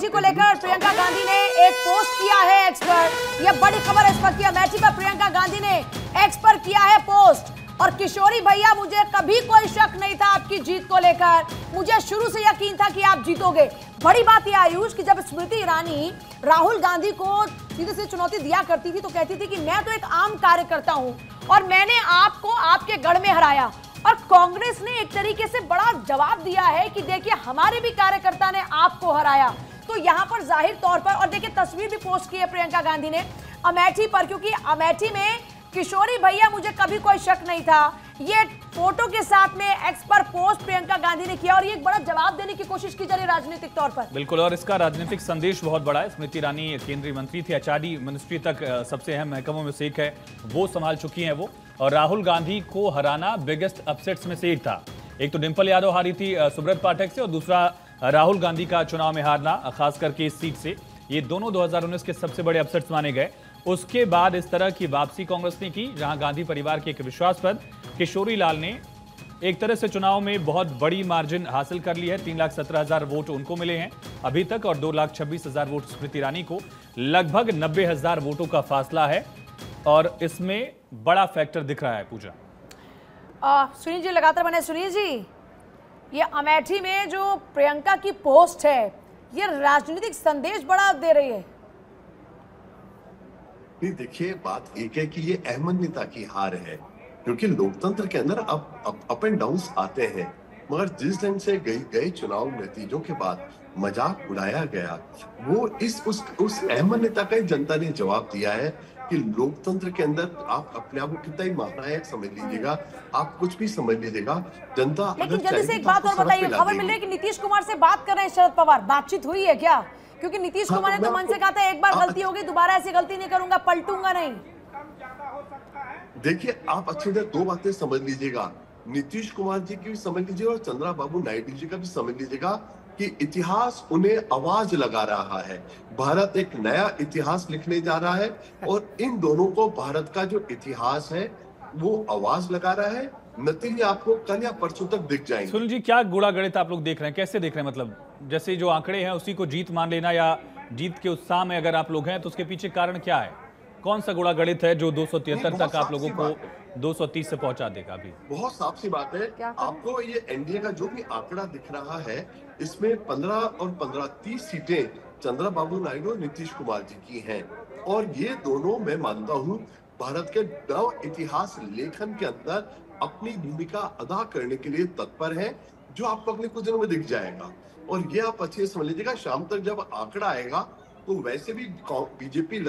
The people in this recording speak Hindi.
को लेकर प्रियंका गांधी ने एक पोस्ट किया है एक्स पर। यह बड़ी खबर है इस वक्त की। अमेठी पर प्रियंका गांधी ने एक्स पर किया है पोस्ट। और किशोरी भैया, मुझे कभी कोई शक नहीं था आपकी जीत को लेकर, मुझे शुरू से यकीन था कि आप जीतोगे। बड़ी बात यह आयुष कि जब स्मृति ईरानी राहुल गांधी को सीधे से चुनौती दिया करती थी तो कहती थी कि मैं तो एक आम कार्यकर्ता हूं और मैंने आपको आपके गढ़ में हराया। और कांग्रेस ने एक तरीके से बड़ा जवाब दिया है कि देखिए हमारे भी कार्यकर्ता ने आपको हराया। तो यहां पर जाहिर तौर पर, और देखिए तस्वीर भी पोस्ट की है प्रियंका गांधी ने अमेठी पर, क्योंकि अमेठी में किशोरी भैया मुझे कभी कोई शक नहीं था, ये फोटो के साथ में एक्स पर पोस्ट प्रियंका गांधी ने किया और ये एक बड़ा जवाब देने की कोशिश की जा रही है राजनीतिक तौर पर। बिल्कुल, और इसका राजनीतिक संदेश बहुत बड़ा है। स्मृति ईरानी केंद्रीय मंत्री थी, एचआरडी मिनिस्ट्री तक सबसे अहम महकमों में से एक है, वो संभाल चुकी हैं वो। और राहुल गांधी को हराना बिगेस्ट अपसेट्स में से एक था। एक तो डिंपल यादव हारी थी सुब्रत पाठक से, और दूसरा राहुल गांधी का चुनाव में हारना, खास करके इस सीट से। ये दोनों 2019 के सबसे बड़े अपसेट्स माने गए। उसके बाद इस तरह की वापसी कांग्रेस ने की, जहां गांधी परिवार के एक विश्वासपद किशोरी लाल ने एक तरह से चुनाव में बहुत बड़ी मार्जिन हासिल कर ली है। 3,17,000 वोट उनको मिले हैं अभी तक और 2,26,000 वोट स्मृति ईरानी को। लगभग 90,000 वोटों का फासला है और इसमें बड़ा फैक्टर दिख रहा है। पूजा सुनील जी लगातार बने। सुनील जी, ये अमेठी में जो प्रियंका की पोस्ट है, ये राजनीतिक संदेश बड़ा दे रही है। नहीं, देखिए बात एक है कि ये अहमन्यता की हार है, क्योंकि लोकतंत्र के अंदर अप एंड डाउन्स आते हैं। मगर जिस ढंग से गए चुनाव नतीजों के बाद मजाक उड़ाया गया, वो उस अहमन्यता का जनता ने जवाब दिया है कि लोकतंत्र के अंदर आप अपने आप को कितना ही महानायक समझ लीजिएगा, आप कुछ भी समझ लीजिएगा, जनता। लेकिन जल्दी से एक बात और बताइए, खबर मिल रही है कि नीतीश कुमार से बात कर रहे हैं शरद पवार, बातचीत हुई है क्या? क्योंकि नीतीश कुमार ने तो मन से कहा था एक बार गलती होगी, दोबारा ऐसी गलती नहीं करूंगा, पलटूंगा नहीं। देखिए, आप अच्छी तरह दो बातें समझ लीजिएगा, नीतीश कुमार जी की भी समझ लीजिएगा और चंद्रबाबू नायडू जी का भी समझ लीजिएगा कि इतिहास उन्हें आवाज लगा रहा है। भारत एक नया इतिहास लिखने जा रहा है और इन दोनों को भारत का जो इतिहास है वो आवाज लगा रहा है। नतीजे आपको कल या परसों तक दिख जाएंगे। सुनील जी, क्या गुड़ा गणित आप लोग देख रहे हैं, कैसे देख रहे हैं? मतलब जैसे जो आंकड़े हैं उसी को जीत मान लेना, या जीत के उत्साह में अगर आप लोग हैं तो उसके पीछे कारण क्या है? कौन सा गुड़ा गणित है जो 273 तक आप लोगों को 230 से पहुंचा देगा? अभी बहुत साफ सी बात है। आपको ये एनडीए का जो भी आंकड़ा दिख रहा है, इसमें 15 और 15 30 सीटें चंद्रबाबू नायडू और नीतीश कुमार जी की हैं। और ये दोनों, मैं मानता हूँ, भारत के नव इतिहास लेखन के अंदर अपनी भूमिका अदा करने के लिए तत्पर है, जो आपको अगले कुछ दिनों में दिख जाएगा। और ये आप अच्छे से समझ लीजिएगा, शाम तक जब आंकड़ा आएगा तो वैसे भी बीजेपी